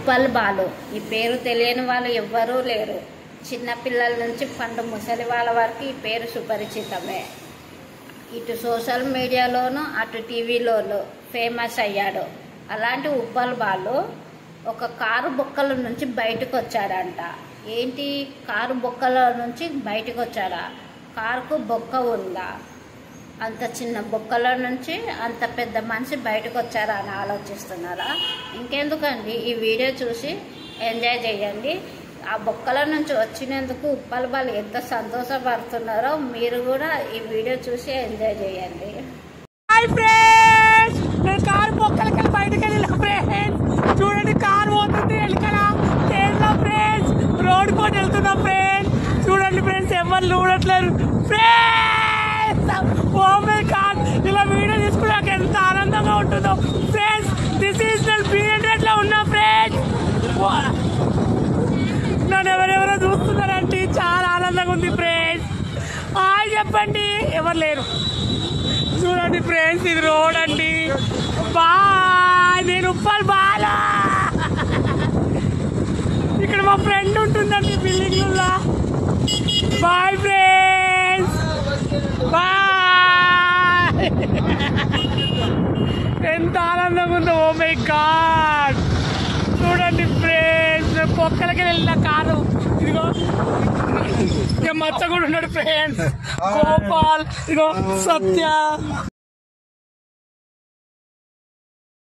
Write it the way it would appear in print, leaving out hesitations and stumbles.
ఉప్పల్ బాలు. ఈ పేరు తెలియని వాళ్ళు ఎవ్వరూ లేరు. చిన్నపిల్లల నుంచి పండు ముసలి వాళ్ళ వరకు ఈ పేరు సుపరిచితమే. ఇటు సోషల్ మీడియాలోనూ అటు టీవీలోనూ ఫేమస్ అయ్యాడు. అలాంటి ఉప్పల్ బాలు ఒక కారు బొక్కల నుంచి బయటకు వచ్చాడంట. ఏంటి, కారు బొక్కల నుంచి బయటకు వచ్చాడా? కారుకు బొక్క ఉందా? అంత చిన్న బొక్కల నుంచి అంత పెద్ద మనిషి బయటకు వచ్చారా అని ఆలోచిస్తున్నారా? ఇంకెందుకండి, ఈ వీడియో చూసి ఎంజాయ్ చేయండి. ఆ బొక్కల నుంచి వచ్చినందుకు ఉప్పల్ బాలు ఎంత సంతోషపడుతున్నారో మీరు కూడా ఈ వీడియో చూసి ఎంజాయ్ చేయండి. హాయ్ ఫ్రెండ్స్, నేను కారు బొక్కలకి బయటకు వెళ్ళిన ఫ్రెండ్స్. చూడండి, కారు పోతుంది వెనకాల కేరళ ఫ్రెండ్స్. రోడ్ కోట్ వెళ్తున్నా ఫ్రెండ్స్. చూడండి ఫ్రెండ్స్, ఎవరు చూడట్లేరు ఫ్రెండ్స్. ఓ మై గాడ్, ఇలా వీడియో తీసుకున్నాక ఎంత ఆనందంగా ఉంటుందో ఫ్రెండ్స్. దిస్ ఈజ్ నేను B100 లో ఉన్నా ఫ్రెండ్స్. నన్ను ఎవరెవరో చూస్తున్నారంటే చాలా ఆనందంగా ఉంది ఫ్రెండ్స్. హాయ్ చెప్పండి, ఎవరు లేరు. చూడండి ఫ్రెండ్స్, ఇది రోడ్ అండి. బాయ్, నేను ఉప్పల్ బాలా. ఇక్కడ మా ఫ్రెండ్ ఉంటుందండి బిల్డింగ్లో. Bye friends, bye. ఎంత ఆనందంగా ఉందో, ఓ మై గాడ్. చూడండి ఫ్రెండ్స్, పొక్కలకి వెళ్ళిన కారు. ఇదిగో మచ్చ కూడా ఉన్నాడు ఫ్రెండ్స్. గోపాల్, ఇదిగో సత్య.